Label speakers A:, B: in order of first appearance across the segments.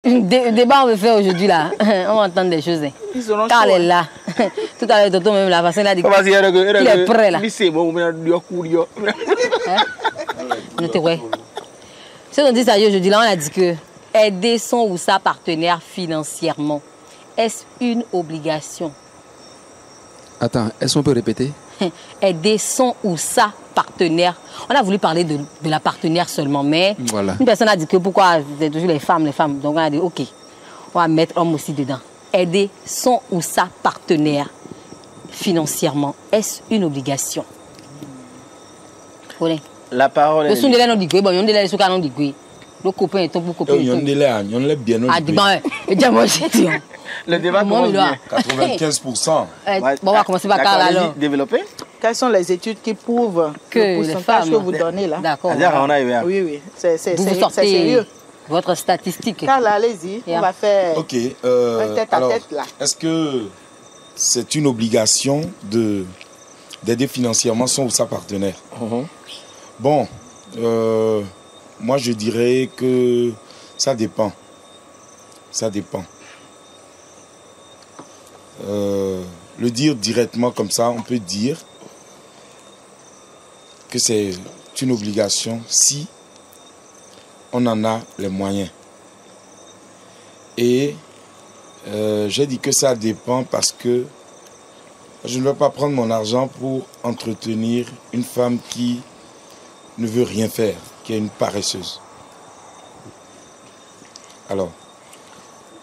A: Débat on veut faire aujourd'hui là. On va entendre des choses. Car elle est là. Tout à l'heure, Toto même la façon là dit qu'il est prêt là. Ce qu'on dit ça aujourd'hui là, on a dit que aider son ou sa partenaire financièrement, est-ce une obligation?
B: Attends, est-ce qu'on peut répéter?
A: Aider son ou sa partenaire. On a voulu parler de la partenaire seulement, mais
B: voilà.
A: Une personne a dit que pourquoi c'est toujours les femmes. Donc on a dit ok, on va mettre homme aussi dedans. Aider son ou sa partenaire financièrement, est-ce une obligation?
C: La parole est...
A: Le copain est ton pour copain.
B: Le
C: débat commence bien.
B: 95%.
A: Bon, on va commencer par Carla alors.
C: Développer.
D: Quelles sont les études qui prouvent que le pourcentage que vous donnez là?
A: D'accord.
D: Oui, c'est
A: vous sortez
D: sérieux.
A: Votre statistique.
D: Carla, allez-y, on va faire
B: un
D: tête à tête là.
B: Est-ce que c'est une obligation d'aider financièrement son ou sa partenaire? Bon, moi je dirais que ça dépend. Ça dépend. Le dire directement comme ça, on peut dire que c'est une obligation si on en a les moyens. Et j'ai dit que ça dépend parce que je ne vais pas prendre mon argent pour entretenir une femme qui ne veut rien faire, qui est une paresseuse. Alors,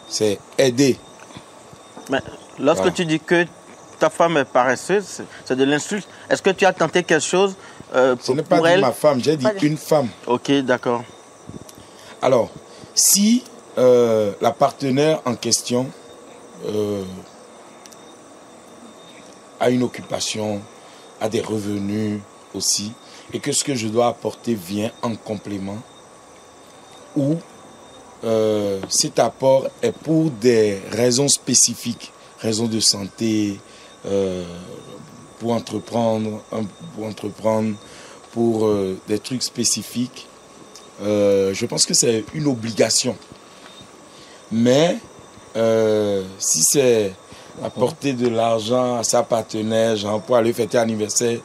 B: c'est aider.
C: Mais lorsque tu dis que ta femme est paresseuse, c'est de l'insulte. Est-ce que tu as tenté quelque chose
B: Ce n'est pas dit ma femme, j'ai dit une femme.
C: Ok, d'accord.
B: Alors, si la partenaire en question a une occupation, a des revenus aussi, et que ce que je dois apporter vient en complément, ou cet apport est pour des raisons spécifiques, raisons de santé, pour entreprendre, pour des trucs spécifiques, je pense que c'est une obligation. Mais si c'est apporter de l'argent à sa partenaire, genre pour aller fêter l'anniversaire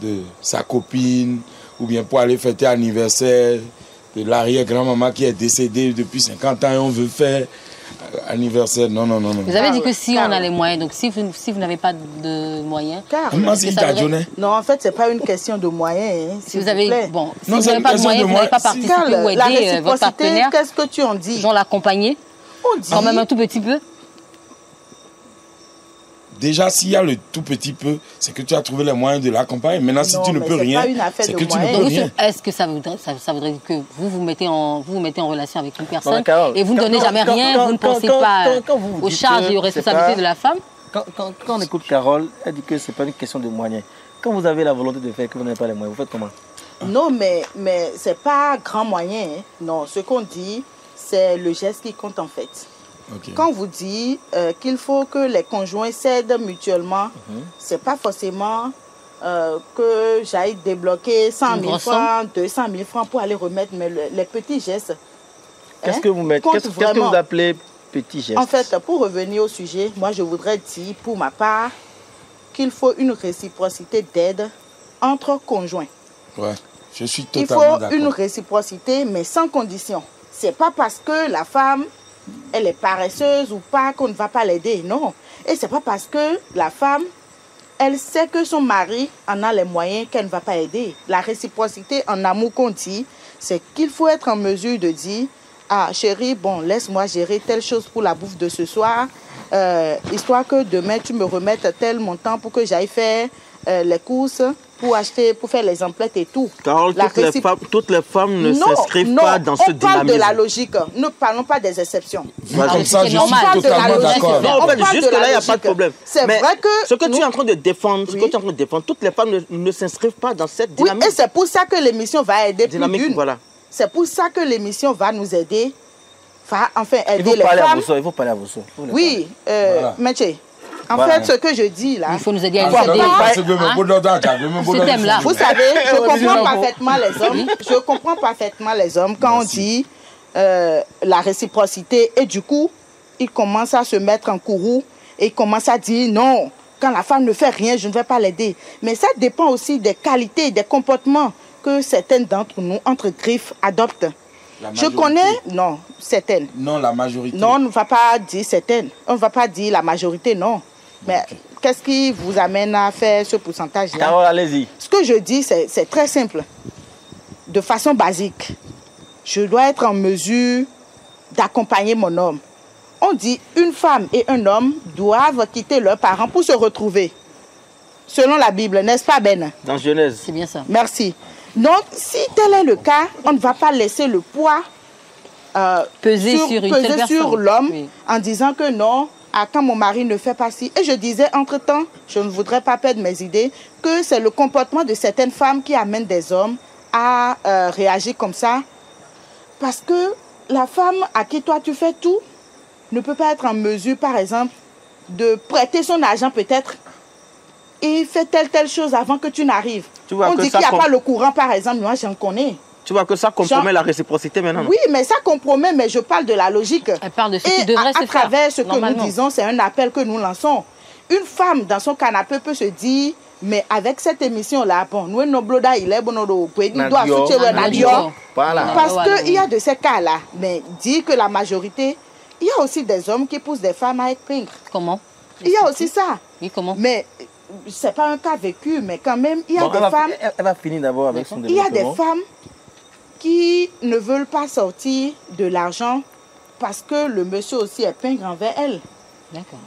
B: de sa copine, ou bien pour aller fêter l'anniversaire de l'arrière-grand-maman qui est décédée depuis 50 ans et on veut faire anniversaire, non.
A: Vous avez dit que si on a les moyens, donc si vous n'avez pas de moyens...
D: Non, en fait, ce n'est pas une question de moyens.
A: Si vous avez, si vous n'avez pas de moyens, vous n'avez pas participé ou aider votre partenaire.
D: Qu'est-ce que tu en dis?
A: Genre l'accompagner, quand même un tout petit peu.
B: Déjà, s'il y a le tout petit peu, c'est que tu as trouvé les moyens de l'accompagner. Maintenant, si tu ne peux rien, c'est que tu ne peux rien.
A: Est-ce que ça voudrait dire que vous vous mettez en relation avec une personne et vous ne donnez jamais rien, vous ne pensez pas aux charges et aux responsabilités de la femme?
C: Quand on écoute Carole, elle dit que ce n'est pas une question de moyens. Quand vous avez la volonté de faire que vous n'avez pas les moyens, vous faites comment?
D: Non, mais ce n'est pas grand moyen. Hein. Non, ce qu'on dit, c'est le geste qui compte en fait. Okay. Quand vous dites qu'il faut que les conjoints s'aident mutuellement, ce n'est pas forcément que j'aille débloquer 100 000 francs, 200 000 francs pour aller remettre, mais les petits gestes.
C: Qu'est-ce que vous mettez? Qu'est-ce que vous appelez petits gestes?
D: En fait, pour revenir au sujet, moi je voudrais dire pour ma part qu'il faut une réciprocité d'aide entre conjoints.
B: Ouais, je suis totalement d'accord.
D: Il faut une réciprocité, mais sans condition. Ce n'est pas parce que la femme elle est paresseuse ou pas qu'on ne va pas l'aider, non. Et c'est pas parce que la femme, elle sait que son mari en a les moyens qu'elle ne va pas aider. La réciprocité en amour qu'on dit, c'est qu'il faut être en mesure de dire, ah chérie, bon, laisse-moi gérer telle chose pour la bouffe de ce soir, histoire que demain tu me remettes tel montant pour que j'aille faire les courses, pour acheter, pour faire les emplettes et tout.
C: Carole, toutes les femmes ne s'inscrivent pas dans ce dynamisme. On parle
D: de la logique, ne parlons pas des exceptions.
B: Comme ça, je suis totalement d'accord.
C: Non, en fait, jusque-là, il n'y a pas de problème.
D: C'est vrai que...
C: Ce que tu es en train de défendre, toutes les femmes ne s'inscrivent pas dans cette dynamique.
D: Oui, et c'est pour ça que l'émission va aider plus d'une.
C: Voilà.
D: C'est pour ça que l'émission va nous aider, enfin aider les femmes.
C: Il faut parler à vos soeurs.
D: Oui, Métier. En fait, ce que je dis là...
A: Il faut nous aider à aider.
D: Ce thème-là. Vous savez, je comprends parfaitement les hommes. Je comprends parfaitement les hommes quand on dit la réciprocité et du coup, il commence à se mettre en courroux et il commence à dire non, quand la femme ne fait rien, je ne vais pas l'aider. Mais ça dépend aussi des qualités, des comportements que certaines d'entre nous, entre griffes, adoptent. Je connais, non, certaines.
B: Non, la majorité.
D: Non, on ne va pas dire certaines. On ne va pas dire la majorité, non. Mais qu'est-ce qui vous amène à faire ce pourcentage-là?
C: Carole, allez-y.
D: Ce que je dis, c'est très simple. De façon basique, je dois être en mesure d'accompagner mon homme. On dit une femme et un homme doivent quitter leurs parents pour se retrouver. Selon la Bible, n'est-ce pas, Ben?
C: Dans Genèse.
A: C'est bien ça.
D: Merci. Donc, si tel est le cas, on ne va pas laisser le poids
A: Peser sur une seule personne.
D: l'homme
A: Oui.
D: en disant que non, quand mon mari ne fait pas ci. Et je disais entre-temps, je ne voudrais pas perdre mes idées, que c'est le comportement de certaines femmes qui amènent des hommes à réagir comme ça. Parce que la femme à qui toi tu fais tout ne peut pas être en mesure, par exemple, de prêter son argent peut-être et fait telle chose avant que tu n'arrives. On dit qu'il n'y a pas le courant, par exemple, moi j'en connais.
C: Tu vois que ça compromet la réciprocité maintenant.
D: Oui, mais ça compromet, mais je parle de la logique.
A: Elle parle de ce qui devrait se faire.
D: À travers ce que nous disons, c'est un appel que nous lançons. Une femme dans son canapé peut se dire, mais avec cette émission-là, bon, nous, nos bloda, il est bon, nous doit soutenir Nadio.
C: Voilà.
D: Parce qu'il y a de ces cas-là, mais dit que la majorité, il y a aussi des hommes qui poussent des femmes à être pingres.
A: Comment?
D: Il y a aussi ça.
A: Oui, comment?
D: Mais c'est pas un cas vécu, mais quand même, il y a des femmes.
C: Elle va finir d'abord avec son développement.
D: Il y a des femmes qui ne veulent pas sortir de l'argent parce que le monsieur aussi est pingre envers elles.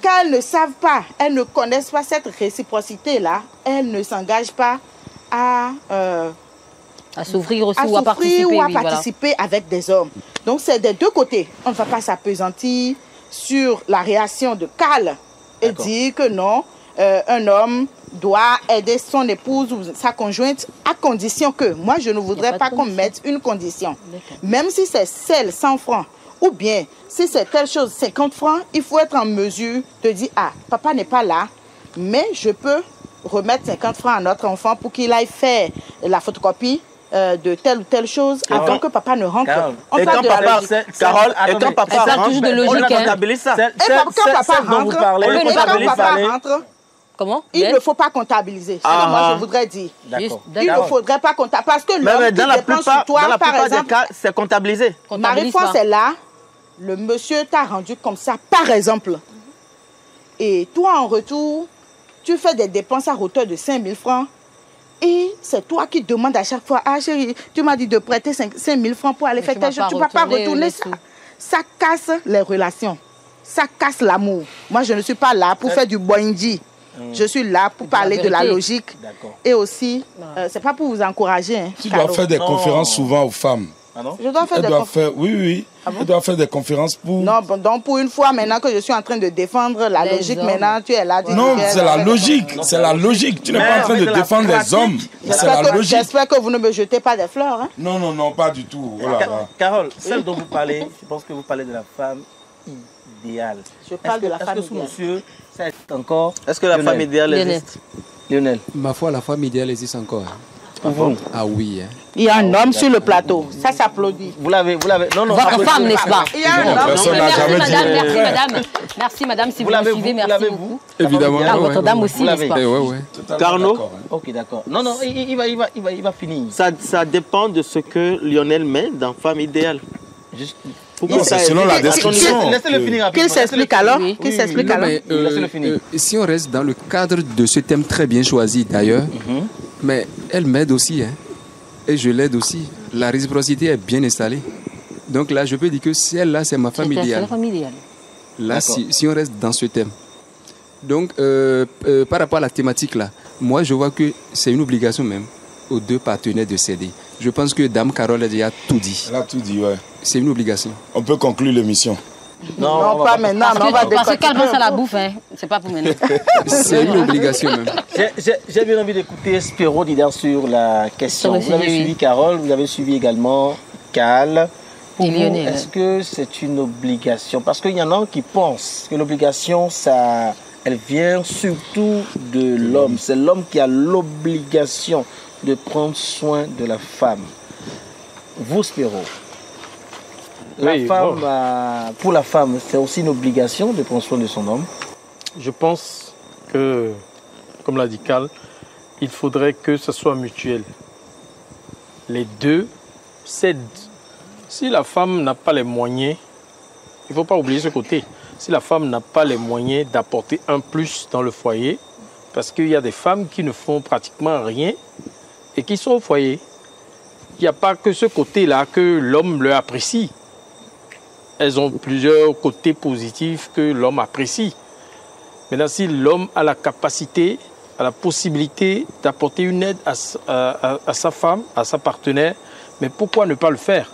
D: Quand elles ne savent pas, elles ne connaissent pas cette réciprocité-là, elles ne s'engagent pas à
A: s'ouvrir aussi ou à participer,
D: participer avec des hommes. Donc c'est des deux côtés. On ne va pas s'appesantir sur la réaction de Carl et dire que non, un homme doit aider son épouse ou sa conjointe à condition que, moi je ne voudrais pas qu'on mette une condition. Même si c'est celle 100 francs ou bien si c'est telle chose 50 francs, il faut être en mesure de dire, ah, papa n'est pas là, mais je peux remettre 50 francs à notre enfant pour qu'il aille faire la photocopie de telle ou telle chose avant que papa ne rentre.
C: Et quand papa, Carole, et quand papa rentre, on comptabilise ça.
D: Et quand papa rentre,
A: comment?
D: Il ne faut pas comptabiliser. C'est ce que moi je voudrais dire. Il ne faudrait pas comptabiliser. Parce que l'homme qui dépend sur toi, par exemple,
C: cas, c'est comptabilisé.
D: Marie-France est là, le monsieur t'a rendu comme ça, par exemple. Et toi, en retour, tu fais des dépenses à hauteur de 5 000 francs. Et c'est toi qui demandes à chaque fois, ah chérie, tu m'as dit de prêter 5 000 francs pour aller faire telle chose. Tu ne vas pas retourner ça. Ça casse les relations. Ça casse l'amour. Moi, je ne suis pas là pour faire du boindi. Je suis là pour parler de la logique. Et aussi, c'est pas pour vous encourager. Hein,
B: tu dois faire des conférences souvent aux femmes.
D: Ah non? Je dois faire des conférences.
B: Oui. Ah bon? Elle doit faire des conférences pour...
D: Non, donc pour une fois, maintenant que je suis en train de défendre la logique, maintenant tu es là.
B: Non, c'est la logique. C'est la logique. Tu n'es pas en train de défendre les hommes. C'est la logique.
D: J'espère que vous ne me jetez pas des fleurs. Hein?
B: Non, pas du tout.
C: Carole, celle dont vous parlez, je pense que vous parlez de la femme idéale.
D: Je parle de la femme idéale.
C: Est-ce que sous monsieur, ça existe encore? Est-ce que la femme idéale existe? Lionel.
E: Ma foi, la femme idéale existe encore. Ah oui. Hein.
D: Il y a un homme sur le plateau. Ça s'applaudit.
C: Vous l'avez. Non.
A: Votre femme, n'est-ce pas?
D: Il y a un homme.
B: Personne n'a jamais dit.
A: Merci, madame. Merci, madame, si vous me suivez. Merci beaucoup.
E: Évidemment.
A: Ah, votre dame aussi, n'est-ce pas?
E: Oui.
C: Carnot? Ok, d'accord. Non, il va finir. Ça dépend de ce que Lionel met dans femme idéale. Juste.
B: C'est selon la description.
C: Laissez-le finir.
D: Qu'il s'explique alors.
E: Si on reste dans le cadre de ce thème très bien choisi d'ailleurs, mais elle m'aide aussi, hein, et je l'aide aussi. La réciprocité est bien installée. Donc là, je peux dire que celle-là, c'est ma femme idéale.
A: C'est la femme idéale.
E: Là, si on reste dans ce thème. Donc, par rapport à la thématique là, moi, je vois que c'est une obligation même aux deux partenaires de céder. Je pense que Dame Carole a déjà tout dit.
B: Elle a tout dit, ouais.
E: C'est une obligation.
B: On peut conclure l'émission.
D: Non, pas maintenant.
A: Parce que qu'elle pense à la bouffe, hein. C'est pas pour maintenant.
E: C'est une obligation même.
C: J'ai bien envie d'écouter Spiro Dider sur la question. Vous avez suivi Carole, vous avez suivi également Cal. Pour vous, est-ce que c'est une obligation? Parce qu'il y en a qui pensent que l'obligation, elle vient surtout de l'homme. C'est l'homme qui a l'obligation de prendre soin de la femme. Vous, Spiro? Pour la femme, c'est aussi une obligation de prendre soin de son homme.
F: Je pense que, comme l'a dit Carl, il faudrait que ce soit mutuel. Les deux s'aident. Si la femme n'a pas les moyens, il ne faut pas oublier ce côté. Si la femme n'a pas les moyens d'apporter un plus dans le foyer, parce qu'il y a des femmes qui ne font pratiquement rien et qui sont au foyer. Il n'y a pas que ce côté-là que l'homme leur apprécie. Elles ont plusieurs côtés positifs que l'homme apprécie. Maintenant, si l'homme a la capacité, a la possibilité d'apporter une aide à sa femme, à sa partenaire, mais pourquoi ne pas le faire?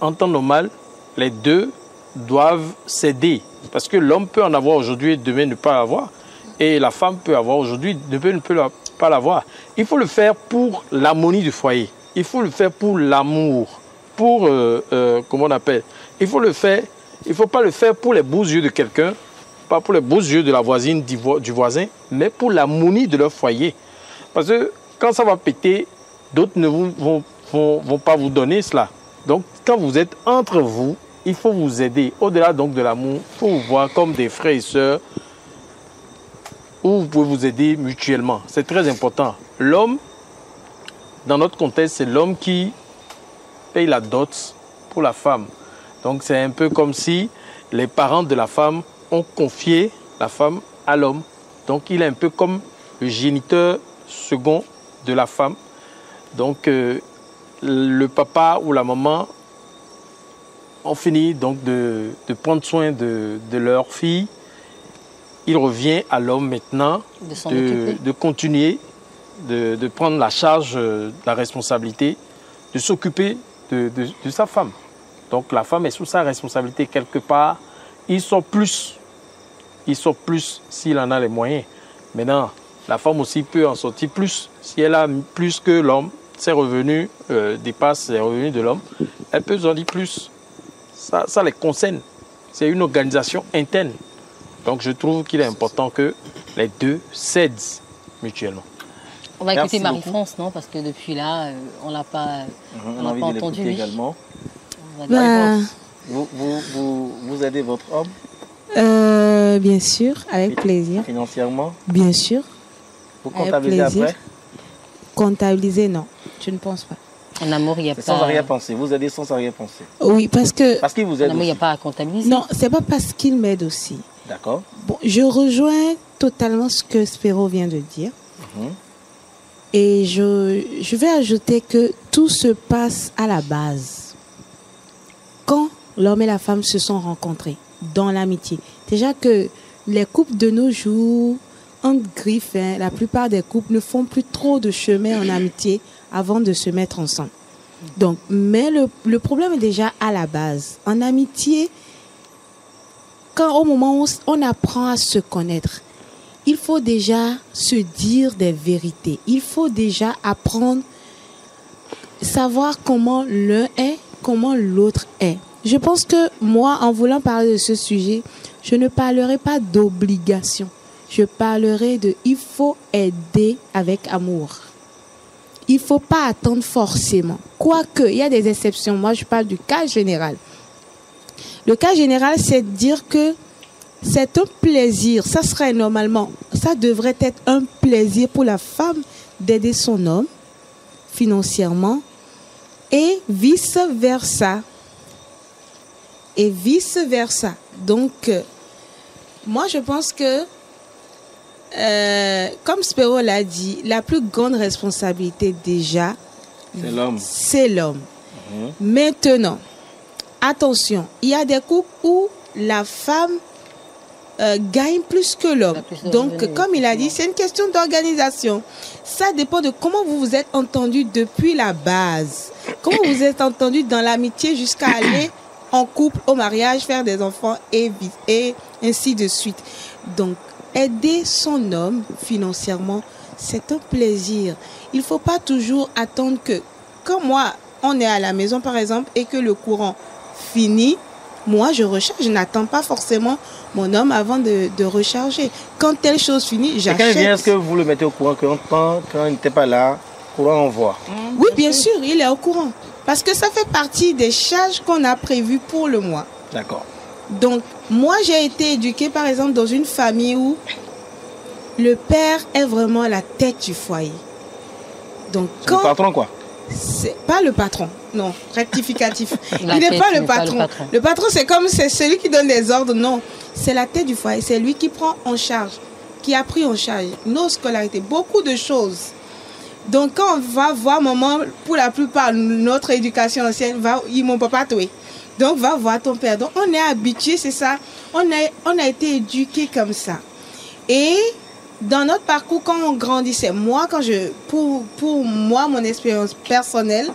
F: En temps normal, les deux doivent s'aider. Parce que l'homme peut en avoir aujourd'hui et demain ne pas l'avoir. Et la femme peut avoir aujourd'hui, demain ne peut pas l'avoir. Il faut le faire pour l'harmonie du foyer. Il faut le faire pour l'amour. Pour, comment on appelle? Il faut le faire, il ne faut pas le faire pour les beaux yeux de quelqu'un, pas pour les beaux yeux de la voisine, du voisin, mais pour l'harmonie de leur foyer. Parce que quand ça va péter, d'autres ne vont pas vous donner cela. Donc, quand vous êtes entre vous, il faut vous aider. Au-delà donc de l'amour, il faut vous voir comme des frères et sœurs où vous pouvez vous aider mutuellement. C'est très important. L'homme, dans notre contexte, c'est l'homme qui paye la dot pour la femme. Donc, c'est un peu comme si les parents de la femme ont confié la femme à l'homme. Donc, il est un peu comme le géniteur second de la femme. Donc, le papa ou la maman ont fini donc de prendre soin de leur fille. Il revient à l'homme maintenant de continuer, de prendre la charge, la responsabilité, de s'occuper de sa femme. Donc la femme est sous sa responsabilité quelque part. Il sort plus s'il en a les moyens. Maintenant, la femme aussi peut en sortir plus. Si elle a plus que l'homme, ses revenus dépassent les revenus de l'homme, elle peut en dire plus. Ça les concerne. C'est une organisation interne. Donc je trouve qu'il est important que les deux s'aident mutuellement.
A: On va écouter Marie-France, non? Parce que depuis là, on l'a pas, on n'a pas entendu.
C: Également. Vous aidez votre homme?
G: Bien sûr, avec plaisir.
C: Financièrement?
G: Bien sûr.
C: Vous comptabilisez après?
G: Comptabiliser, non. Je ne pense pas.
A: En amour, il n'y a pas...
C: Sans arrière-pensée. Vous aidez sans arrière-pensée.
G: Oui, parce que...
C: Parce qu'il vous aide.
A: En amour, il n'y a pas à comptabiliser.
G: Non, c'est pas parce qu'il m'aide aussi.
C: D'accord.
G: Bon, je rejoins totalement ce que Spéro vient de dire. Et je vais ajouter que tout se passe à la base. Quand l'homme et la femme se sont rencontrés dans l'amitié. Déjà que les couples de nos jours, entre griffes, la plupart des couples ne font plus trop de chemin en amitié avant de se mettre ensemble. Donc, mais le problème est déjà à la base. En amitié, quand au moment où on apprend à se connaître, il faut déjà se dire des vérités. Il faut déjà apprendre, savoir comment l'un est, comment l'autre est. Je pense que moi, en voulant parler de ce sujet, je ne parlerai pas d'obligation. Je parlerai de il faut aider avec amour. Il ne faut pas attendre forcément. Quoique, il y a des exceptions. Moi, je parle du cas général. Le cas général, c'est de dire que c'est un plaisir. Ça serait normalement, ça devrait être un plaisir pour la femme d'aider son homme financièrement et vice-versa. Et vice-versa. Donc, moi, je pense que, comme Spéro l'a dit, la plus grande responsabilité déjà, c'est l'homme. Maintenant, attention, il y a des couples où la femme gagne plus que l'homme. Donc, comme il a dit, c'est une question d'organisation. Ça dépend de comment vous vous êtes entendus depuis la base. Comment vous êtes entendus dans l'amitié jusqu'à aller en couple, au mariage, faire des enfants et ainsi de suite. Donc, aider son homme financièrement, c'est un plaisir. Il ne faut pas toujours attendre que, quand moi, on est à la maison par exemple et que le courant finit, moi je recharge, je n'attends pas forcément mon homme avant de recharger. Quand telle chose finit, j'achète.
C: Et quand il vient, est-ce que vous le mettez au courant quand il n'était pas là, courant envoie?
G: Oui, bien sûr, il est au courant. Parce que ça fait partie des charges qu'on a prévues pour le mois.
C: D'accord.
G: Donc, moi, j'ai été éduquée, par exemple, dans une famille où le père est vraiment la tête du foyer. Donc,
C: Le patron, quoi.
G: c'est pas le patron, non, rectificatif. Il
A: La
G: n'est
A: tête,
G: pas
A: il
G: le
A: n'est pas
G: patron.
A: le patron.
G: Le patron, c'est celui qui donne des ordres. Non, c'est la tête du foyer. C'est lui qui prend en charge, qui a pris en charge nos scolarités, beaucoup de choses. Donc, quand on va voir maman, pour la plupart, notre éducation ancienne, ils m'ont pas tué. Donc, va voir ton père. Donc, on est habitué, c'est ça. On a été éduqués comme ça. Et dans notre parcours, quand on grandissait, moi, pour moi, mon expérience personnelle,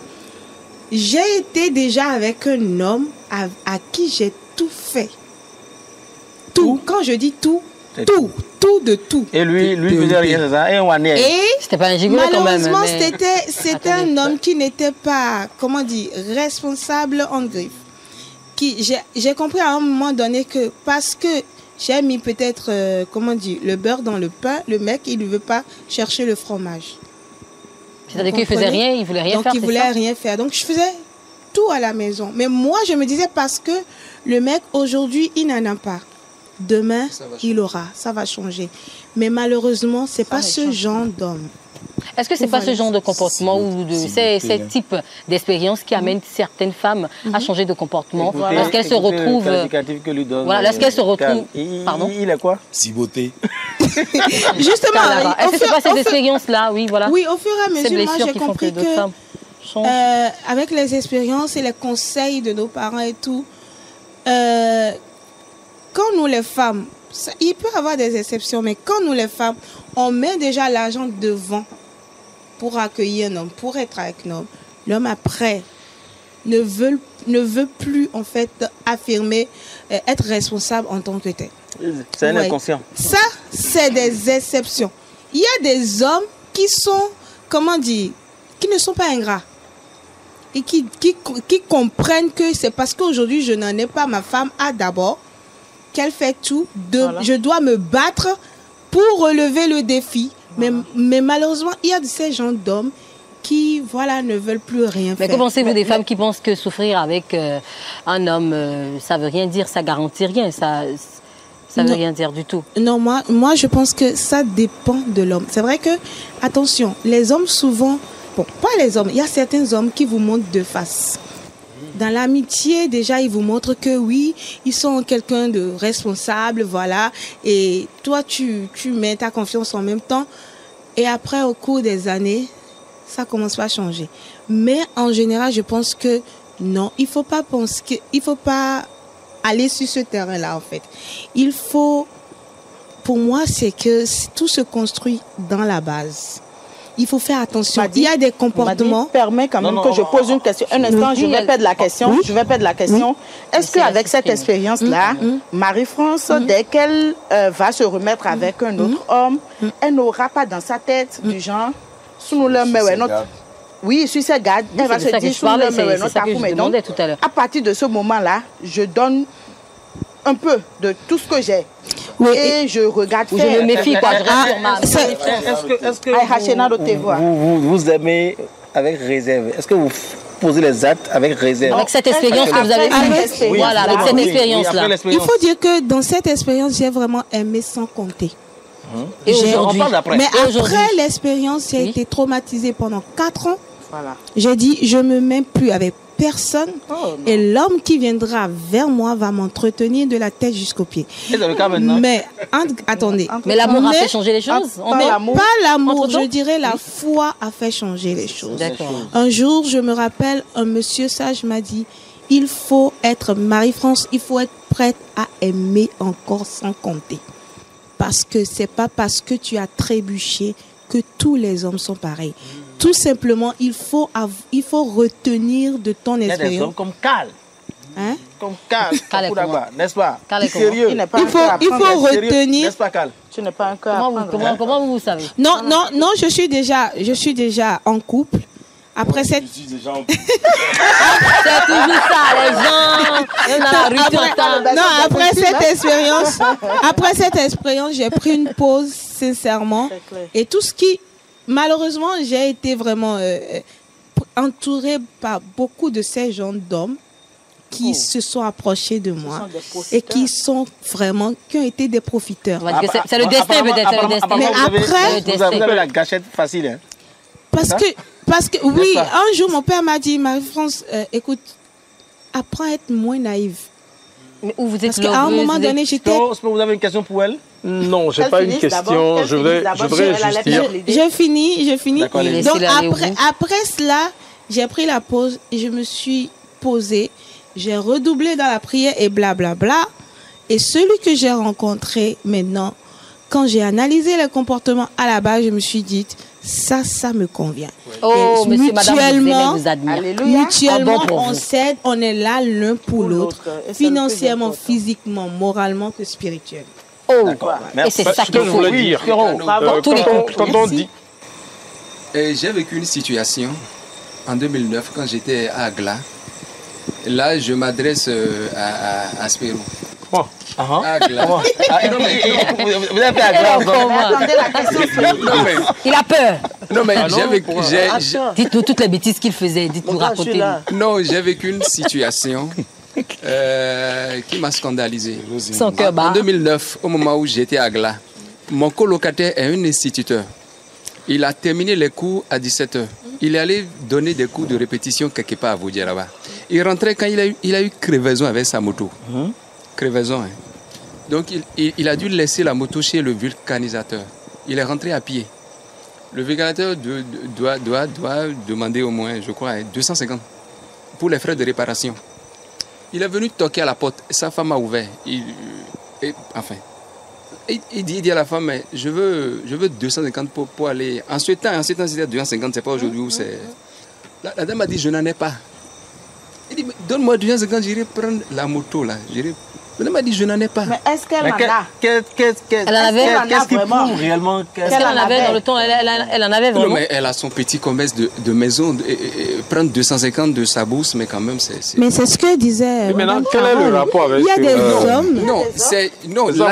G: j'ai été déjà avec un homme à qui j'ai tout fait. Tout. Quand je dis tout,
C: C'est
G: tout de tout.
C: Et lui faisait rien de ça. Et on est.
G: Et
A: C'était pas un gigolo quand même.
G: malheureusement,
A: mais-
G: c'était
A: Attendez.
G: un homme qui n'était pas, comment dire, responsable en griffe. J'ai compris à un moment donné que parce que j'ai mis peut-être, comment dire, le beurre dans le pain, le mec, il ne veut pas chercher le fromage.
A: C'est-à-dire qu'il faisait rien, il voulait rien
G: Donc,
A: faire.
G: il
A: c'est
G: voulait
A: ça
G: rien faire. Donc, je faisais tout à la maison. Mais moi, je me disais parce que le mec, aujourd'hui, il n'en a pas. Demain, il aura. Ça va changer. Mais malheureusement, c'est pas ce genre d'homme.
A: Est-ce que c'est pas ce genre de comportement ou de
B: C'est
A: ces types d'expériences qui amènent certaines femmes à changer de comportement
C: Écoutez,
A: lorsqu'elles se
C: écoutez le
A: retrouvent
C: qualificatif que lui donne,
A: voilà, lorsqu'elles se retrouvent-
C: Cal.
A: Pardon
C: Il est quoi?
B: Ciboté.
G: Justement,
A: Est-ce que c'est pas ces
G: au fur-
A: expériences-là, oui, voilà,
G: oui, au fur et à
A: ces
G: mesure, moi,
A: blessures
G: j'ai
A: qui font que
G: compris
A: d'autres
G: que
A: femmes changent.
G: avec les expériences et les conseils de nos parents et tout, quand nous les femmes, il peut y avoir des exceptions, mais quand nous les femmes, on met déjà l'argent devant pour accueillir un homme, pour être avec un homme, l'homme après ne veut plus en fait affirmer, être responsable en tant que tel.
C: C'est un
G: Ouais.
C: inconscient.
G: Ça, c'est des exceptions. Il y a des hommes qui sont, comment dire, qui ne sont pas ingrats. Et qui comprennent que c'est parce qu'aujourd'hui, je n'en ai pas, ma femme a d'abord, qu'elle fait tout.
D: Voilà.
G: Je dois me battre pour relever le défi. Mais malheureusement, il y a de ces gens d'hommes qui, voilà, ne veulent plus rien
A: Mais
G: faire.
A: que pensez-vous des femmes qui pensent que souffrir avec un homme, ça veut rien dire, ça garantit rien, ça veut
G: Non.
A: rien dire du tout.
G: Non, moi, je pense que ça dépend de l'homme. C'est vrai que, attention, les hommes souvent, bon, pas les hommes, il y a certains hommes qui vous montrent de face. Dans l'amitié, déjà, ils vous montrent que oui, ils sont quelqu'un de responsable, voilà. Et toi, tu mets ta confiance en même temps. Et après, au cours des années, ça commence pas à changer. Mais en général, je pense que non, il faut pas aller sur ce terrain-là, en fait. Il faut, pour moi, c'est que tout se construit dans la base. Il faut faire attention.
D: Madi,
G: Il y a des
D: Madi,
G: comportements.
D: permets quand même
C: Non,
D: que
C: non,
D: je pose une question. Un instant, je vais perdre la question. Je vais perdre la question. Est-ce
A: Mais c'est
D: qu'avec cette
A: s'exprimer.
D: expérience-là, Marie-France, dès qu'elle va se remettre avec un autre homme, elle n'aura pas dans sa tête du genre, sous nous le met, ouais, notre... Oui, sur ses gardes, elle va
A: C'est
D: se
A: ça que
D: dire,
A: je
D: sous nous
A: parlais,
D: le met, ouais,
A: c'est
D: notre
A: ça que je
D: tapou, mais
A: demandais
D: donc,
A: tout à l'heure.
D: à partir de ce moment-là, je donne un peu de tout ce que j'ai.
G: Oui,
D: Et je regarde
A: Ou je
D: faire.
A: me méfie, quoi, je reste sur ma...
C: Est-ce que
D: Ay, Hachena, te voit.
C: vous aimez avec réserve? Est-ce que vous posez les actes avec réserve?
A: Avec cette expérience que vous avez
D: Avec-
A: faite, voilà, avec cette expérience-là.
G: il faut dire que dans cette expérience, j'ai vraiment aimé sans compter.
A: Et
G: J'ai-
A: aujourd'hui,
C: On parle d'après.
G: Mais
A: Et aujourd'hui
G: après l'expérience, j'ai
A: Oui.
G: été traumatisée pendant 4 ans.
D: Voilà.
G: J'ai dit, je me mets plus avec personne.
D: Oh, non.
G: Et l'homme qui viendra vers moi va m'entretenir de la tête jusqu'aux pieds.
C: Et c'est le cas maintenant?
G: Mais, attendez.
A: mais l'amour a
G: Mais-
A: fait changer les choses.
D: Ah,
A: On
D: pas
A: met-
D: l'amour.
G: Pas l'amour,
A: Entre-temps?
G: je dirais la foi a fait changer les choses.
A: D'accord.
G: Un jour, je me rappelle, un monsieur sage m'a dit, il faut être Marie-France, il faut être prête à aimer encore sans compter. Parce que c'est pas parce que tu as trébuché que tous les hommes sont pareils. Tout simplement, il faut retenir de ton
C: Il y a des
G: expérience.
C: hommes comme Cal.
G: Hein?
C: Comme Cal.
A: Cal est
C: Koudagba, n'est-ce pas?
A: Cal est
C: Qui sérieux?
D: Il n'est pas
G: Il
D: un
G: faut,
D: cœur à
G: il
D: prendre.
G: faut
C: Sérieux,
G: retenir.
C: n'est-ce pas, Cal?
D: Tu n'es pas un cœur à prendre.
A: Comment vous savez
G: Non, je suis déjà en couple. Après cette
B: Je suis déjà en-
A: C'est toujours ça, les gens. Même dans la rue, tu entends.
G: Non, après cette expérience, j'ai pris une pause, sincèrement.
D: C'est clair.
G: Et tout ce qui, malheureusement, j'ai été vraiment entourée par beaucoup de ces jeunes d'hommes qui se sont approchés de moi et qui ont été des profiteurs.
A: C'est le destin peut-être, c'est le destin.
G: Mais après,
C: vous avez la gâchette facile. Hein?
G: Parce que oui, un jour mon père m'a dit, Marie-France, écoute, apprends à être moins naïve.
A: Mais où vous êtes
G: Parce qu'à un moment donné, j'étais...
C: Vous avez une question pour elle?
F: Non, j'ai pas une question. Je voudrais juste dire.
G: Je finis. Donc après cela, j'ai pris la pause et je me suis posée. J'ai redoublé dans la prière et blablabla. Et celui que j'ai rencontré maintenant, quand j'ai analysé le comportement à la base, je me suis dit, ça me convient.
A: Oh,
G: et
A: monsieur, madame, vous admire.
G: Mutuellement, on s'aide, on est là l'un pour l'autre, financièrement, physiquement, moralement que spirituellement.
A: Oh, et c'est ça
F: que je voulais dire. Quand on dit...
E: J'ai vécu une situation en 2009 quand j'étais à Agla. Là, je m'adresse à Spero.
C: Oh.
E: Agla.
C: Vous avez fait Agla.
D: Attendez la question.
A: Il a peur.
E: Non, mais
A: Dites-nous toutes les bêtises qu'il faisait. Dites-nous, racontez-nous.
E: Non, j'ai vécu une situation qui m'a scandalisé.
A: Son cœur bat.
E: En 2009, au moment où j'étais à Agla, mon colocataire est un instituteur. Il a terminé les cours à 17h. Il est allé donner des cours de répétition quelque part à Voudia-là-bas. Il rentrait quand il a eu crevaison avec sa moto. Crevaison, hein. Donc il a dû laisser la moto chez le vulcanisateur. Il est rentré à pied. Le vulcanisateur doit demander au moins, je crois, 250 pour les frais de réparation. Il est venu toquer à la porte. Sa femme a ouvert. Il dit à la femme, mais je veux 250 pour aller. En ce temps c'était 250, c'est pas aujourd'hui où c'est. La dame a dit, je n'en ai pas. Il dit, donne-moi 250, j'irai prendre la moto là. La dame a dit, je n'en ai pas.
D: Mais est-ce qu'elle en a?
C: Qu'est-ce qui prouve réellement
A: qu'elle en avait dans le temps? Elle en avait vraiment.
E: Non, mais elle a son petit commerce de maison. Prendre 250 de sa bourse, mais quand même, c'est...
G: Mais c'est ce que disait.
F: Mais maintenant, quel est le rapport avec...
G: Il y a des hommes.
E: Non, c'est... Non,
C: le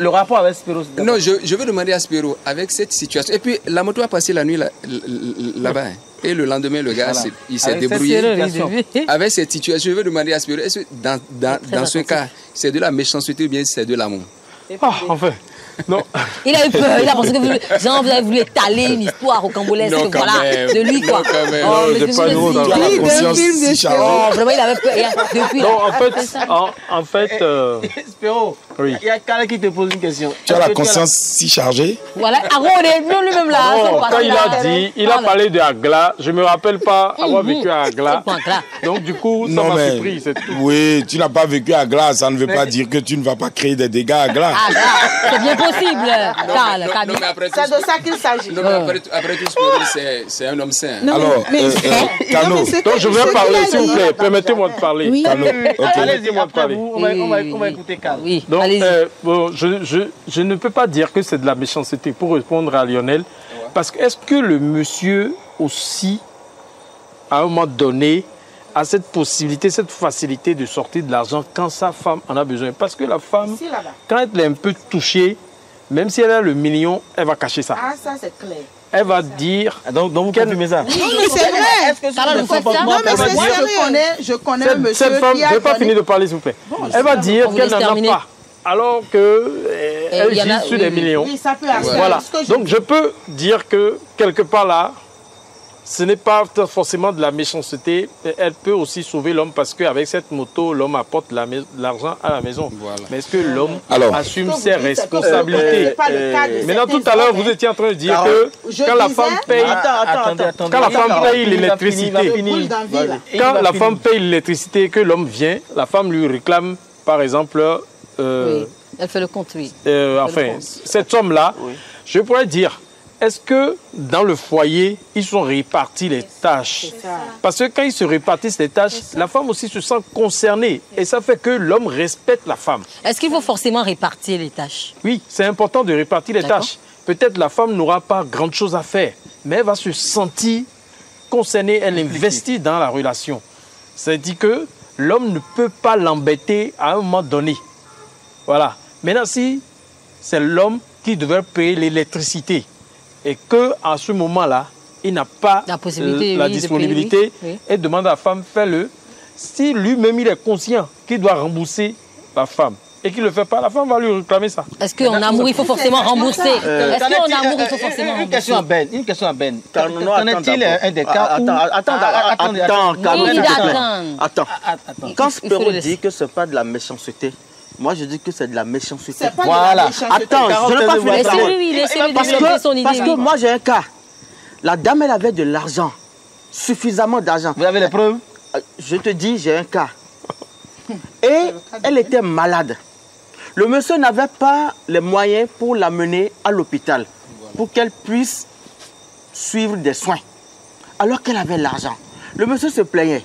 C: rapport avec Spiro.
E: Non, je veux demander à Spiro, avec cette situation... Et puis, la moto a passé la nuit là-bas. Et le lendemain, le gars, il s'est débrouillé. Avec cette situation, je veux demander à Spiro, est-ce que dans ce cas, c'est de la méchanceté ou bien c'est de l'amour?
F: Enfin, non.
A: Il a eu peur, il a pensé que vous avez voulu étaler une histoire au Cambolaise,
E: non,
A: voilà, de lui quoi.
F: C'est pas nous dans la conscience si chargée.
A: Vraiment, il avait peur. Depuis.
F: Non, en fait,
C: Spiro,
F: oui.
C: Il y a quelqu'un qui te pose une question.
B: Tu as la conscience si chargée?
A: Voilà, on est lui-même là.
F: Non, quand il a parlé de Agla, je ne me rappelle pas avoir vécu à Agla. Donc du coup, ça m'a surpris.
B: Oui, tu n'as pas vécu à Agla, ça ne veut pas dire que tu ne vas pas créer des dégâts à Agla.
A: C'est bien possible.
D: C'est de ça qu'il s'agit.
E: Non, mais après tout, c'est un homme sain.
B: Alors, Kano.
F: Donc je vais parler, s'il vous plaît. Permettez-moi de parler.
G: Oui.
C: Allez-y, après vous, on va écouter Kano.
A: Oui.
F: Donc, je ne peux pas dire que c'est de la méchanceté pour répondre à Lionel. Parce que est-ce que le monsieur aussi, à un moment donné, a cette possibilité, cette facilité de sortir de l'argent quand sa femme en a besoin? Parce que la femme, quand elle est un peu touchée, même si elle a le million, elle va cacher ça.
D: Ah, ça c'est clair.
F: Elle va dire...
C: Donc vous confirmez ça?
D: Non, mais c'est vrai.
C: Est-ce que
D: Non, mais c'est sérieux. Je connais un monsieur
F: cette femme,
D: qui a
F: je ne vais pas finir de parler, s'il vous plaît. Elle va dire qu'elle n'en a pas. Alors qu'elle gît sur des millions.
D: Oui, ça peut arriver.
F: Voilà. Donc je peux dire que quelque part là, ce n'est pas forcément de la méchanceté. Elle peut aussi sauver l'homme parce qu'avec cette moto, l'homme apporte l'argent à la maison. Voilà. Mais est-ce que l'homme assume ses responsabilités? Maintenant, tout à l'heure, vous étiez en train de dire que quand la femme paye, quand la femme paye l'électricité, quand la femme paye l'électricité et que l'homme vient, la femme lui réclame, par exemple,
A: oui, elle fait le compte, oui.
F: Enfin, cette somme-là, je pourrais dire, est-ce que dans le foyer, ils sont répartis les tâches? Parce que quand ils se répartissent les tâches, la femme aussi se sent concernée. Et ça fait que l'homme respecte la femme.
A: Est-ce qu'il faut forcément répartir les tâches?
F: Oui, c'est important de répartir les tâches. Peut-être la femme n'aura pas grand-chose à faire, mais elle va se sentir concernée, elle investit dans la relation. C'est-à-dire que l'homme ne peut pas l'embêter à un moment donné. Voilà. Maintenant, si c'est l'homme qui devrait payer l'électricité et qu'à ce moment-là, il n'a pas
A: la possibilité,
F: la
A: oui,
F: disponibilité,
A: de payer, oui.
F: et demande à la femme, fais-le. Si lui-même, il est conscient qu'il doit rembourser la femme, et qu'il ne le fait pas, la femme va lui réclamer ça.
A: Est-ce qu'en amour, il faut forcément rembourser? Est-ce qu'en amour, il faut forcément rembourser?
C: Une question à Ben. Qu'en
H: est-il
C: un des cas où...
H: Attends. Quand Spéro dit que ce n'est pas de la méchanceté, moi je dis que c'est de la méchanceté.
D: C'est pas de la méchanceté.
H: Attends, je ne vais pas finir ça.
A: Laissez-lui
H: Parce
A: développer son idée.
H: parce que moi j'ai un cas. La dame, elle avait de l'argent. Suffisamment d'argent.
C: Vous avez les preuves?
H: Je te dis, j'ai un cas. Et elle était malade. Le monsieur n'avait pas les moyens pour l'amener à l'hôpital, pour qu'elle puisse suivre des soins. Alors qu'elle avait l'argent. Le monsieur se plaignait.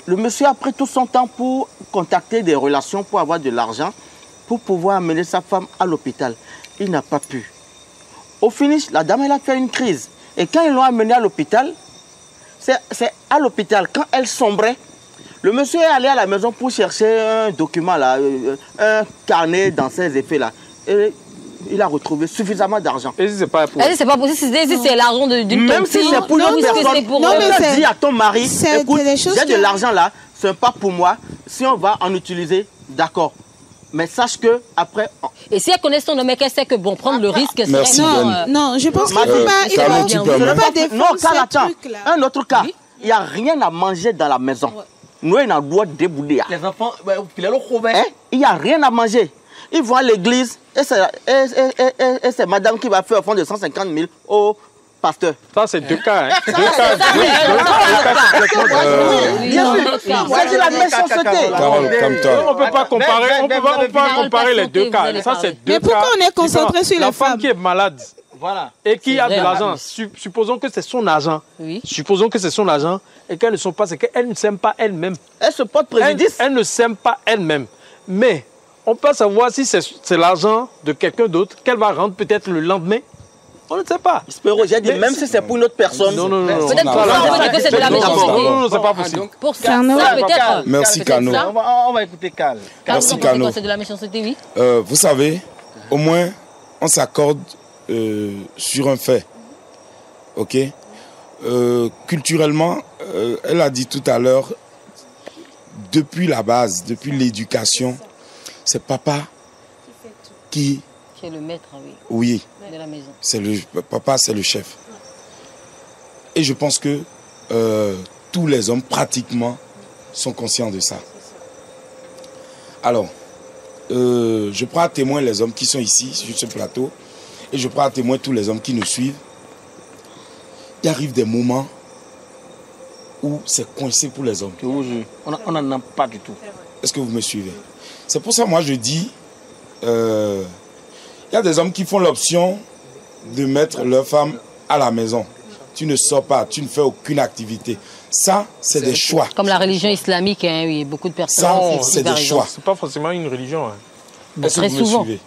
H: Le monsieur a pris tout son temps pour contacter des relations, pour avoir de l'argent, pour pouvoir amener sa femme à l'hôpital. Il n'a pas pu. Au finish, la dame, elle a fait une crise. Et quand ils l'ont amenée à l'hôpital, c'est à l'hôpital, quand elle sombrait, le monsieur est allé à la maison pour chercher un document, là, un carnet dans ses effets. Là, et il a retrouvé suffisamment d'argent.
F: Et si c'est pas pour...
A: Si c'est l'argent d'une
H: même si c'est pour une autre personne, on dit à ton mari, écoute, j'ai de l'argent là, ce n'est pas pour moi, si on va en utiliser, d'accord. Mais sache que après.
A: Et si elle connaît son homme, qu'elle sait que bon, prendre le risque,
B: Merci,
A: serait
G: non, je pense qu'il ne faut pas. Il faut pas défendre ce truc-là.
H: Un autre cas, il n'y a rien à manger dans la maison. Nous, on a le droit de débouler.
C: Les enfants,
H: Il n'y a rien à manger. Ils vont à l'église et c'est madame qui va faire un fonds de 150 000 au pasteur.
F: Ça, c'est deux cas. Hein.
H: C'est la méchanceté.
F: On ne peut pas comparer les deux cas. Ça, c'est deux cas.
G: Mais pourquoi on est concentré sur
F: la
G: les femmes?
F: femme qui est malade et qui a de l'argent, supposons que c'est son argent. Supposons que c'est son argent et qu'elle ne s'aime pas, c'est qu'elle ne s'aime pas elle-même.
H: Elle se porte préjudice.
F: Elle ne s'aime pas elle-même. Mais on peut savoir si c'est l'argent de quelqu'un d'autre qu'elle va rendre peut-être le lendemain. On ne sait pas.
H: Spéro, j'ai dit, même si c'est pour une autre personne.
F: Non.
A: Peut-être pour ça, on peut dire que c'est de la méchanceté.
F: Non, c'est pas possible.
A: Pour ça, peut-être.
B: Merci, Cano.
C: On va écouter Cal.
B: Merci, Cano.
A: C'est de la méchanceté, oui.
B: Vous savez, au moins, on s'accorde sur un fait. OK? Culturellement, elle a dit tout à l'heure, depuis la base, depuis l'éducation, c'est papa qui
A: est le maître,
B: oui,
A: de la maison.
B: Papa, c'est le chef. Et je pense que tous les hommes, pratiquement, sont conscients de ça. Alors, je prends à témoin les hommes qui sont ici, sur ce plateau, et je prends à témoin tous les hommes qui nous suivent. Il arrive des moments où c'est coincé pour les hommes.
C: On n'en a pas du tout.
B: Est-ce que vous me suivez? C'est pour ça, moi, je dis, il y a des hommes qui font l'option de mettre leur femme à la maison. Tu ne sors pas, tu ne fais aucune activité. Ça, c'est des choix.
A: Comme la religion islamique, hein, oui, beaucoup de personnes.
B: Ça, c'est des choix.
F: C'est pas forcément une religion. Hein.
B: Est-ce que vous me suivez?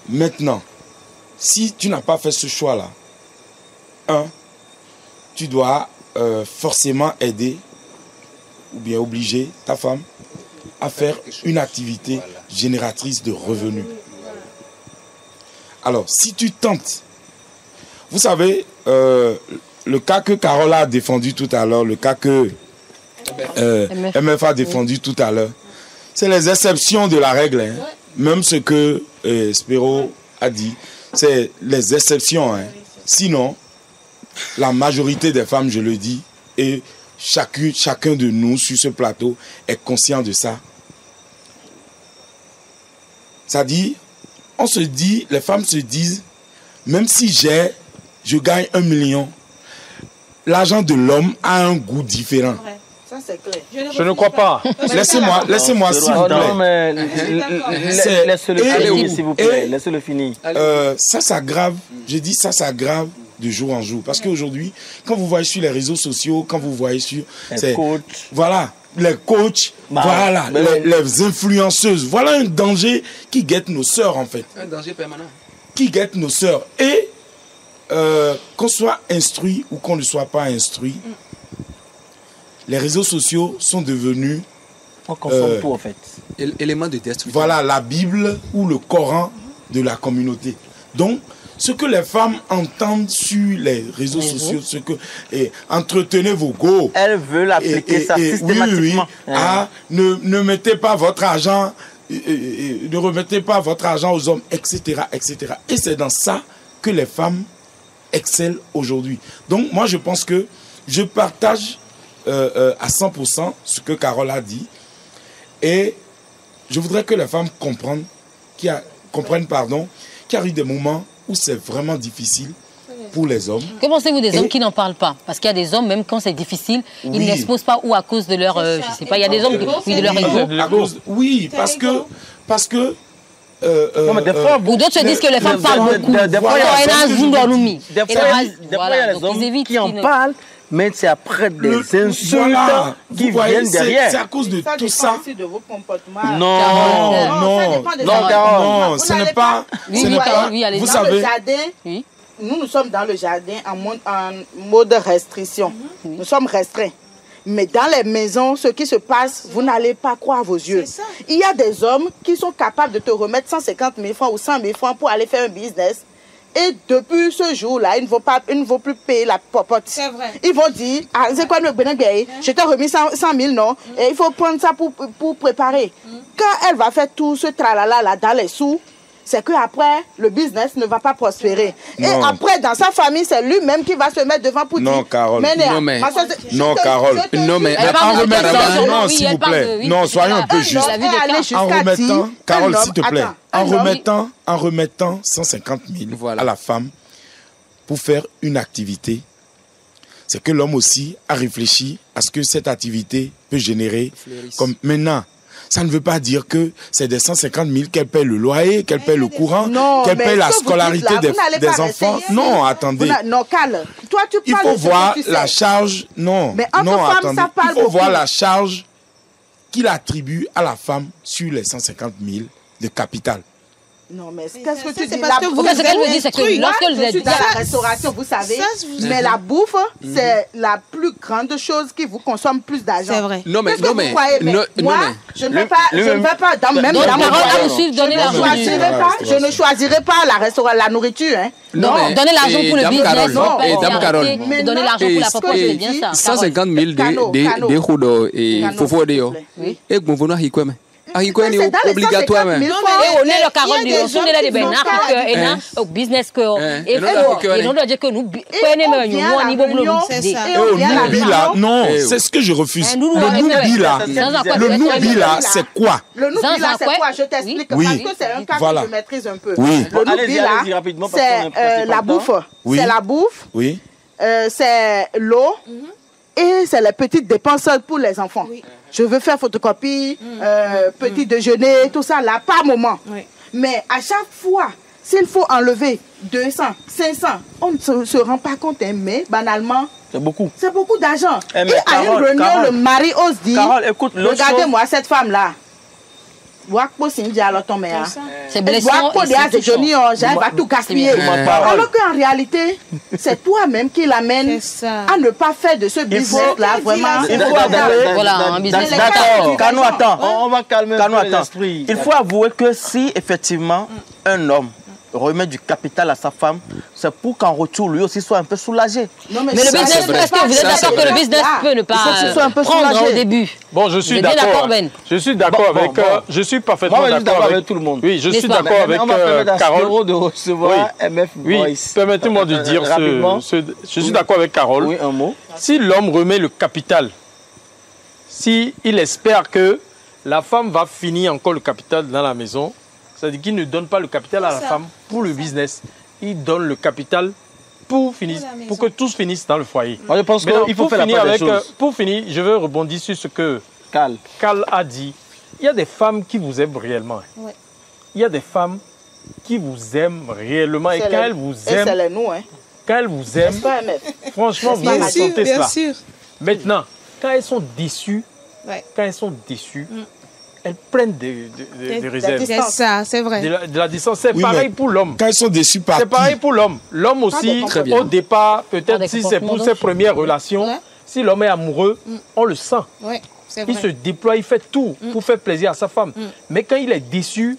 B: Maintenant, si tu n'as pas fait ce choix-là, tu dois forcément aider ou bien obliger ta femme à faire une activité génératrice de revenus. Alors, si tu tentes, vous savez, le cas que Carole a défendu tout à l'heure, le cas que MF a défendu tout à l'heure, c'est les exceptions de la règle. Hein. Même ce que Spéro a dit, c'est les exceptions. Hein. Sinon, la majorité des femmes, je le dis, et chacun de nous sur ce plateau est conscient de ça. Ça dit, on se dit, les femmes se disent, même si je gagne 1 million, l'argent de l'homme a un goût différent.
D: Ça, c'est clair.
F: Je ne crois pas.
B: Laissez-moi s'il vous plaît.
C: Non, mais laissez-le finir, s'il vous plaît. Laissez-le finir.
B: Ça s'aggrave, je dis ça s'aggrave de jour en jour. Parce qu'aujourd'hui, quand vous voyez sur les réseaux sociaux, quand vous voyez sur...
C: Les coachs.
B: Voilà, les coachs, voilà, les influenceuses. Voilà un danger qui guette nos sœurs, en fait.
E: Un danger permanent.
B: Qui guette nos sœurs. Et qu'on soit instruit ou qu'on ne soit pas instruit, les réseaux sociaux sont devenus...
C: On consomme tout, en fait.
E: Élément de destruction.
B: Voilà, la Bible ou le Coran de la communauté. Donc, ce que les femmes entendent sur les réseaux sociaux, ce que entretenez vos go.
H: Elles veulent appliquer ça systématiquement.
B: Oui. Ah, ne mettez pas votre argent, ne remettez pas votre argent aux hommes, etc., etc. Et c'est dans ça que les femmes excellent aujourd'hui. Donc, moi, je pense que je partage à 100% ce que Carole a dit. Et je voudrais que les femmes comprennent qu'il y a eu des moments où c'est vraiment difficile pour les hommes.
A: Que pensez-vous des hommes qui n'en parlent pas? Parce qu'il y a des hommes, même quand c'est difficile, ils n'exposent pas, ou à cause de leur... je sais pas, il y a des hommes qui... de leur ego.
B: Oui, parce que
H: non, mais des fois,
A: ou d'autres se disent que les femmes parlent beaucoup.
H: Des fois, il y a des hommes qui en parlent, mais c'est après des insultes qui viennent derrière.
B: C'est à cause de tout ça.
D: De vos comportements.
B: Non, ce n'est pas...
D: Vous savez... Nous sommes dans le jardin en mode restriction. Nous sommes restreints. Mais dans les maisons, ce qui se passe, vous n'allez pas croire vos yeux. Il y a des hommes qui sont capables de te remettre 150 000 francs ou 100 000 francs pour aller faire un business. Et depuis ce jour-là, ils ne vont plus payer la popote.
G: C'est vrai.
D: Ils vont dire, ah, c'est quoi le bénéfice? Je t'ai remis 100 000, non? Et il faut prendre ça pour préparer. Quand elle va faire tout ce tralala là dans les sous, c'est qu'après, le business ne va pas prospérer.
B: Non.
D: Et après, dans sa famille, c'est lui-même qui va se mettre devant pour dire...
B: Carole.
D: Carole.
B: En remettant... Non, s'il vous plaît. Non, soyons un peu justes. En remettant... Carole, s'il te plaît. En remettant 150 000 à la femme pour faire une activité, c'est que l'homme aussi a réfléchi à ce que cette activité peut générer. Comme maintenant... Ça ne veut pas dire que c'est des 150 000 qu'elle paie le loyer, qu'elle paie le courant, qu'elle paie la scolarité des enfants. Non, attendez.
D: Non, Carl, toi tu parles.
B: Il faut voir la charge. Non, non, attendez. Il faut voir la charge qu'il attribue à la femme sur les 150 000 de capital.
D: Non, mais qu'est-ce que tu dis?
A: Parce que ce qu'elle me dit, c'est que lorsque
D: je suis dans la restauration, vous savez, mais la bouffe, c'est la plus grande chose qui vous consomme plus d'argent.
G: C'est vrai.
D: Non, mais moi, je ne vais pas dans même dans mon je ne choisirai pas la nourriture.
A: Non, donner l'argent pour le business.
E: Dame Carole.
A: Donner l'argent pour la popote, c'est bien ça.
E: 150 000 de Hudo et Fofo Deo. Et Gonvono Hikweme. Obligatoire.
A: Et on est le Carole de son de la Bénin et au business que et on doit dire que nous
B: non, c'est ce que je refuse. Le noubi là, c'est quoi?
D: Le noubi là, c'est quoi? Je t'explique parce que c'est un cas que je maîtrise un peu. Le noubi là, c'est la bouffe. C'est la bouffe.
B: Oui.
D: C'est l'eau. Et c'est les petites dépenses pour les enfants. Oui. Je veux faire photocopie, petit déjeuner, tout ça là, par moment. Oui. Mais à chaque fois, s'il faut enlever 200, 500, on ne se rend pas compte, mais banalement,
H: c'est beaucoup.
D: C'est beaucoup d'argent. Et à une réunion, le mari ose dire, regardez-moi cette femme-là. C'est blessant. Elle va tout gaspiller. Alors qu'en réalité, c'est toi-même qui l'amène à ne pas faire de ce business-là vraiment.
A: Voilà, un business.
H: D'accord. Cano, attends. On va calmer l'esprit. Il faut avouer que si effectivement un homme remet du capital à sa femme, c'est pour qu'en retour, lui aussi soit un peu soulagé.
A: Non, mais le business, est-ce que vous êtes d'accord que le business peut ne pas prendre au début?
F: Bon, je suis d'accord. Je suis d'accord avec... Je suis parfaitement d'accord avec
H: tout le monde.
F: Oui, je suis d'accord avec Carole.
H: de recevoir MF
F: Oui, permettez-moi de dire je suis d'accord avec Carole.
H: Oui, un mot.
F: Si l'homme remet le capital, si il espère que la femme va finir encore le capital dans la maison, c'est-à-dire qu'il ne donne pas le capital à la femme pour le business. Il donne le capital pour que tous finissent dans le foyer.
H: Moi, je pense qu'il faut faire la part des choses.
F: Pour finir, je veux rebondir sur ce que Carl a dit. Il y a des femmes qui vous aiment réellement. Ouais. Il y a des femmes qui vous aiment réellement. Et quand elles vous aiment, quand elles vous aiment, franchement, vous ressentez cela. Sûr. Maintenant, quand elles sont déçues, elles prennent des réserves.
G: C'est ça, c'est vrai.
F: De la distance, c'est pareil pour l'homme.
B: Quand ils sont déçus par
F: c'est pareil pour l'homme. L'homme aussi, au départ, peut-être si c'est pour ses premières relations, si l'homme est amoureux, on le sent. Il se déploie, il fait tout pour faire plaisir à sa femme. Mais quand il est déçu,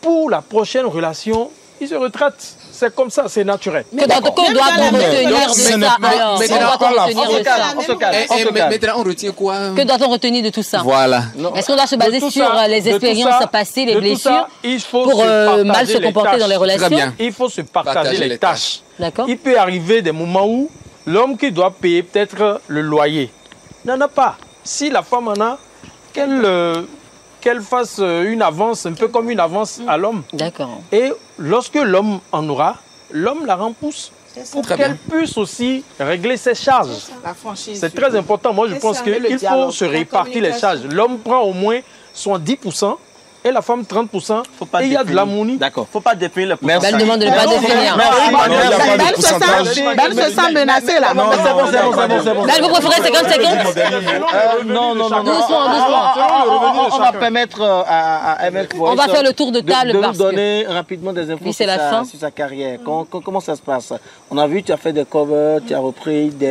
F: pour la prochaine relation, il se retraite. C'est comme ça, c'est naturel.
A: Que doit-on retenir de ça alors?
C: On se calme.
E: Maintenant, on retient quoi?
A: Que doit-on retenir de tout ça?
E: Voilà.
A: Est-ce qu'on doit se baser sur les expériences passées, les blessures, pour mal se comporter dans les relations?
E: Très bien.
F: Il faut se partager les tâches.
A: D'accord.
F: Il peut arriver des moments où l'homme qui doit payer peut-être le loyer n'en a pas. Si la femme en a, qu'elle fasse une avance, un peu comme une avance à l'homme.
A: D'accord.
F: Et lorsque l'homme en aura, l'homme la repousse pour qu'elle puisse aussi régler ses charges.
D: La franchise.
F: C'est très important. Moi, je pense qu'il faut se répartir les charges. L'homme prend au moins son 10% et la femme 30%. Et il y a de l'harmonie.
H: D'accord. Il ne faut pas définir le pourcentage.
A: Elle demande de ne pas définir.
D: Ben se sent menacée là.
B: Non, c'est bon.
A: Ben, vous préférez 50-50?
H: Non.
A: Doucement.
H: On va permettre à MF Voice
A: On va faire le tour de table
H: de nous
A: parce que...
H: donner rapidement des infos
A: Oui, c'est la fin.
H: sur sa carrière. Comment ça se passe? On a vu, tu as fait des covers, tu as repris des